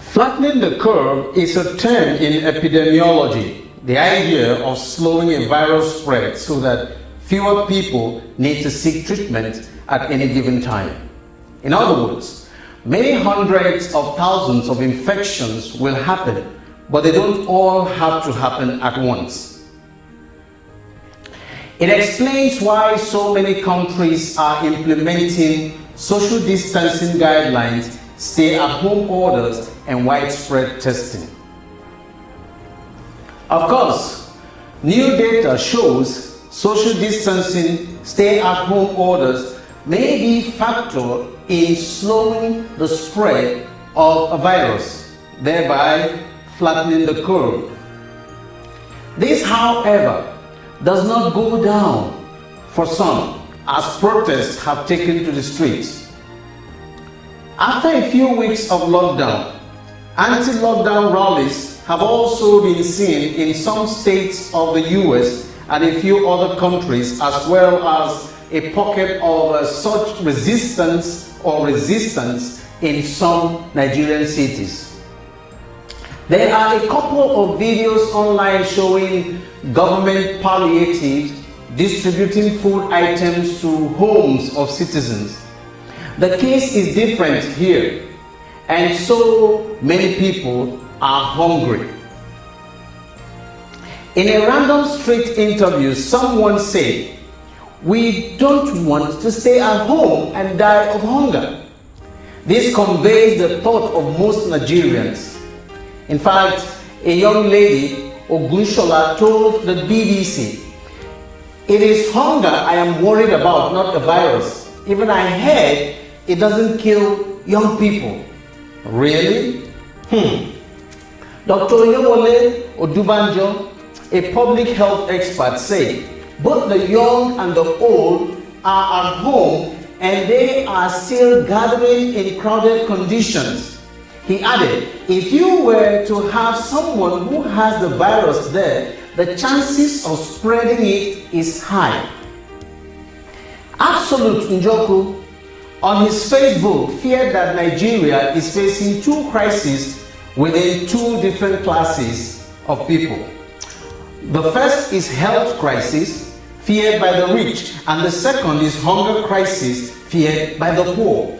Flattening the curve is a term in epidemiology, the idea of slowing a virus spread so that fewer people need to seek treatment at any given time. In other words, many hundreds of thousands of infections will happen, but they don't all have to happen at once. It explains why so many countries are implementing social distancing guidelines, stay-at-home orders, and widespread testing. Of course, new data shows social distancing, stay-at-home orders may be a factor in slowing the spread of a virus, thereby flattening the curve. This, however, does not go down for some, as protests have taken to the streets. After a few weeks of lockdown, anti-lockdown rallies have also been seen in some states of the US and a few other countries, as well as a pocket of such resistance in some Nigerian cities. There are a couple of videos online showing government palliatives distributing food items to homes of citizens. The case is different here, and so many people are hungry. In a random street interview, someone said, "We don't want to stay at home and die of hunger." This conveys the thought of most Nigerians. In fact, a young lady, Ogunshola, told the BBC, "It is hunger I am worried about, not the virus. Even I heard it doesn't kill young people." Really? Dr. Oyewole Odubanjo, a public health expert, said, "Both the young and the old are at home and they are still gathering in crowded conditions." He added, "If you were to have someone who has the virus there, the chances of spreading it is high." Absolute Njoku on his Facebook feared that Nigeria is facing two crises within two different classes of people. The first is health crisis, feared by the rich, and the second is hunger crisis, feared by the poor.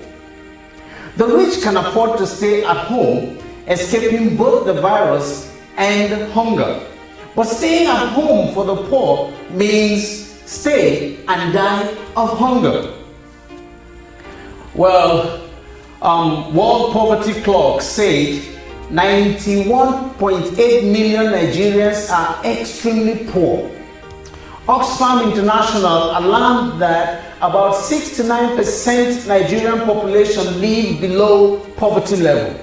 The rich can afford to stay at home, escaping both the virus and hunger. But staying at home for the poor means stay and die of hunger. Well, World Poverty Clock said 91.8 million Nigerians are extremely poor. Oxfam International alarmed that about 69% Nigerian population live below poverty level.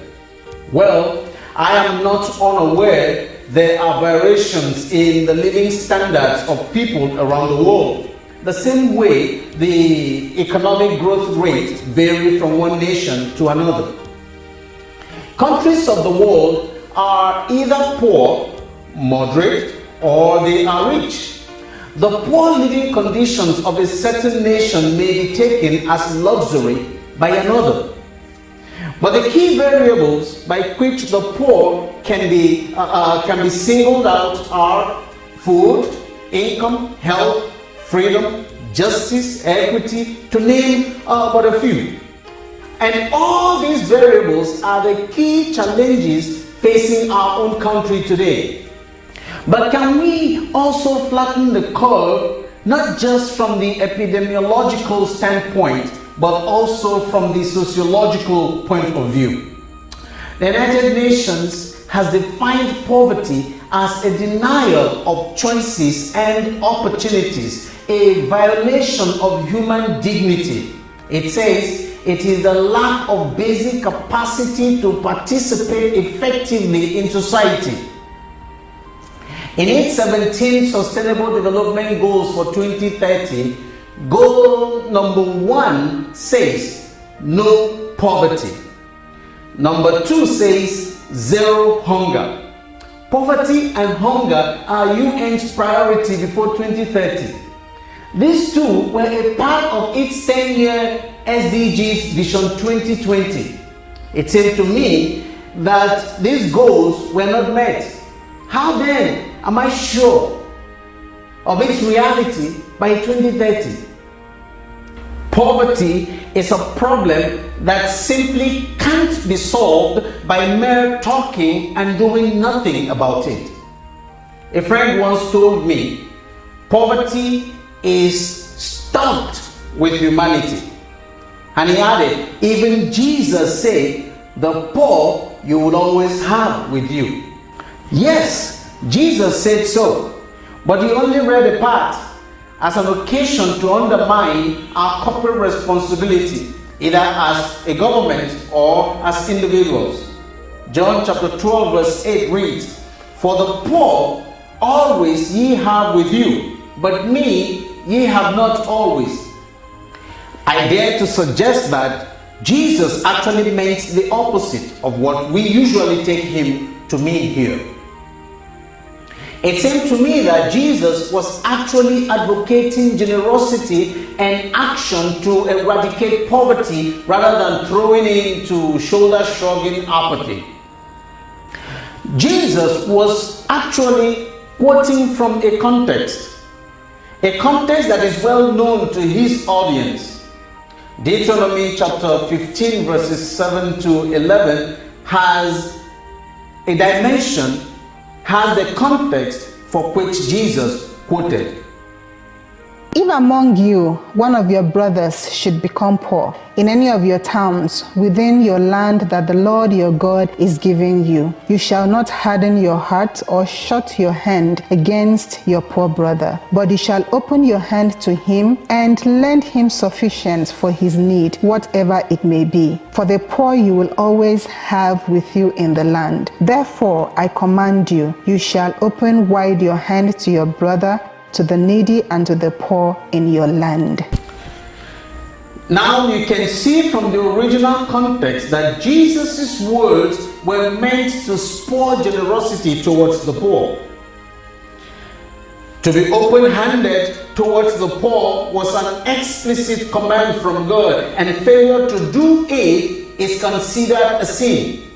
Well, I am not unaware there are variations in the living standards of people around the world. The same way the economic growth rates vary from one nation to another. Countries of the world are either poor, moderate, or they are rich. The poor living conditions of a certain nation may be taken as luxury by another. But the key variables by which the poor can be singled out are food, income, health, freedom, justice, equity, to name but a few. And all these variables are the key challenges facing our own country today. But can we also flatten the curve, not just from the epidemiological standpoint, but also from the sociological point of view? The United Nations has defined poverty as a denial of choices and opportunities, a violation of human dignity. It says it is the lack of basic capacity to participate effectively in society. In its 17 Sustainable Development Goals for 2030, goal number 1 says no poverty. Number 2 says zero hunger. Poverty and hunger are UN's priority before 2030. These two were a part of its 10-year SDGs Vision 2020. It seemed to me that these goals were not met, how then am I sure of its reality by 2030? Poverty is a problem that simply can't be solved by mere talking and doing nothing about it. A friend once told me, poverty is stuffed with humanity. And he added, even Jesus said, the poor you will always have with you. Yes, Jesus said so, but he only read a part as an occasion to undermine our corporate responsibility, either as a government or as individuals. John chapter 12 verse 8 reads, for the poor always ye have with you, but me ye have not always. I dare to suggest that Jesus actually meant the opposite of what we usually take him to mean here. It seemed to me that Jesus was actually advocating generosity and action to eradicate poverty rather than throwing it into shoulder-shrugging apathy. Jesus was actually quoting from a context that is well known to his audience. Deuteronomy chapter 15 verses 7 to 11 has a dimension, has the context for which Jesus quoted. If among you one of your brothers should become poor in any of your towns within your land that the Lord your God is giving you, you shall not harden your heart or shut your hand against your poor brother, but you shall open your hand to him and lend him sufficient for his need, whatever it may be. For the poor you will always have with you in the land. Therefore I command you, you shall open wide your hand to your brother, to the needy and to the poor in your land. Now you can see from the original context that Jesus' words were meant to spur generosity towards the poor. To be open-handed towards the poor was an explicit command from God, and failure to do it is considered a sin.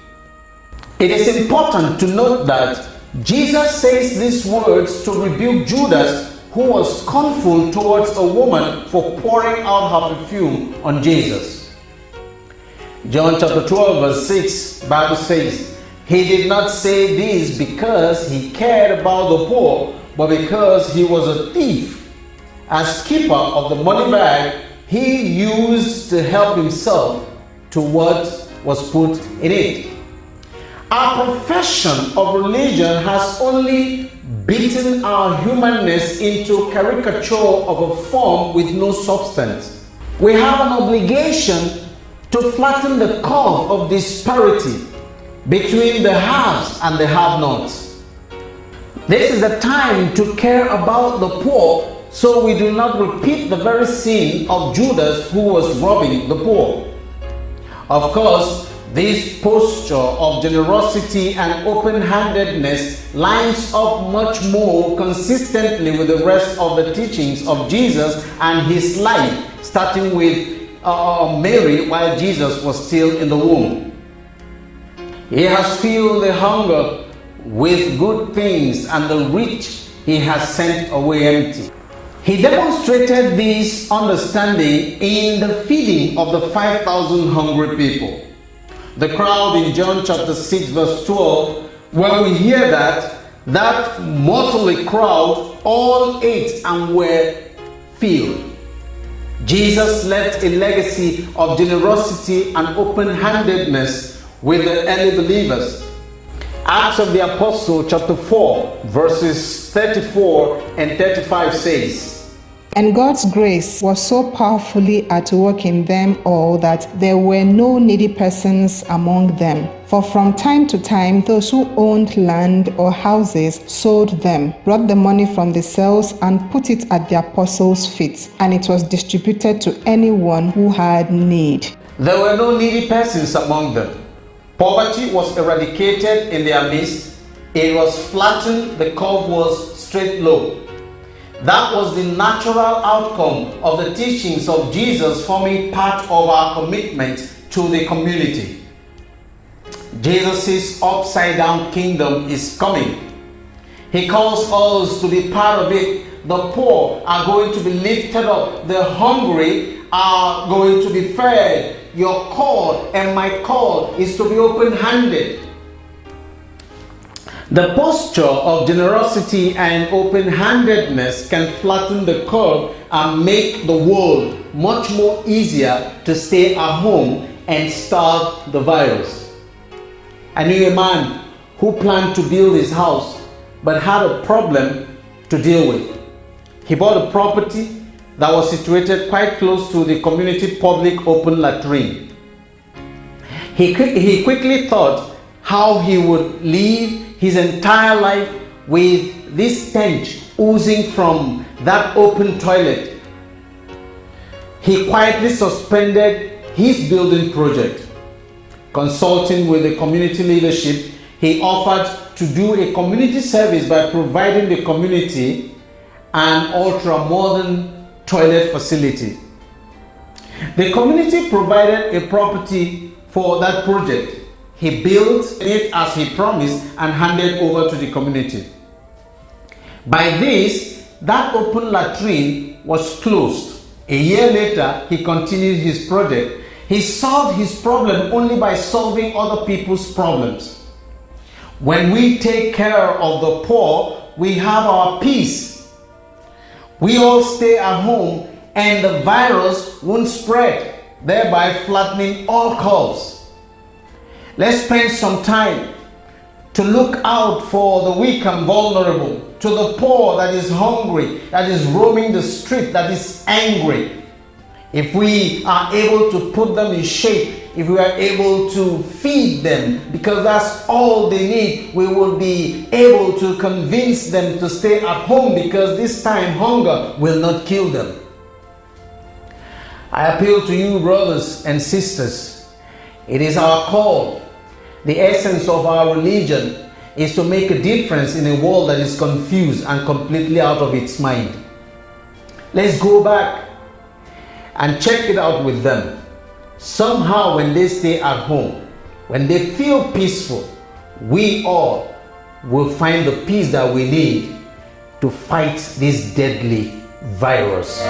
It is important to note that Jesus says these words to rebuke Judas, who was scornful towards a woman for pouring out her perfume on Jesus. John chapter 12 verse 6, Bible says, he did not say this because he cared about the poor, but because he was a thief. As keeper of the money bag, he used to help himself to what was put in it. Our profession of religion has only beaten our humanness into caricature of a form with no substance. We have an obligation to flatten the curve of disparity between the haves and the have-nots. This is the time to care about the poor, so we do not repeat the very sin of Judas, who was robbing the poor. Of course, this posture of generosity and open-handedness lines up much more consistently with the rest of the teachings of Jesus and his life, starting with Mary while Jesus was still in the womb. He has filled the hunger with good things, and the rich he has sent away empty. He demonstrated this understanding in the feeding of the 5,000 hungry people. The crowd in John chapter 6 verse 12, when we hear that motley crowd all ate and were filled. Jesus left a legacy of generosity and open-handedness with the early believers. Acts of the Apostle chapter 4 verses 34 and 35 says, and God's grace was so powerfully at work in them all that there were no needy persons among them. For from time to time those who owned land or houses sold them, brought the money from the sales and put it at the apostles' feet, and it was distributed to anyone who had need. There were no needy persons among them. Poverty was eradicated in their midst. It was flattened, the curve was straight low. That was the natural outcome of the teachings of Jesus, forming part of our commitment to the community. Jesus' upside down kingdom is coming. He calls us to be part of it. The poor are going to be lifted up. The hungry are going to be fed. Your call and my call is to be open-handed. The posture of generosity and open-handedness can flatten the curve and make the world much more easier to stay at home and starve the virus. I knew a man who planned to build his house but had a problem to deal with. He bought a property that was situated quite close to the community public open latrine. He quickly thought how he would live his entire life with this stench oozing from that open toilet. He quietly suspended his building project. Consulting with the community leadership, he offered to do a community service by providing the community an ultra-modern toilet facility. The community provided a property for that project. He built it as he promised and handed over to the community. By this, that open latrine was closed. A year later, he continued his project. He solved his problem only by solving other people's problems. When we take care of the poor, we have our peace. We all stay at home and the virus won't spread, thereby flattening all curves. Let's spend some time to look out for the weak and vulnerable, to the poor that is hungry, that is roaming the street, that is angry. If we are able to put them in shape, if we are able to feed them, because that's all they need, we will be able to convince them to stay at home, because this time hunger will not kill them. I appeal to you, brothers and sisters. It is our call. The essence of our religion is to make a difference in a world that is confused and completely out of its mind. Let's go back and check it out with them. Somehow when they stay at home, when they feel peaceful, we all will find the peace that we need to fight this deadly virus.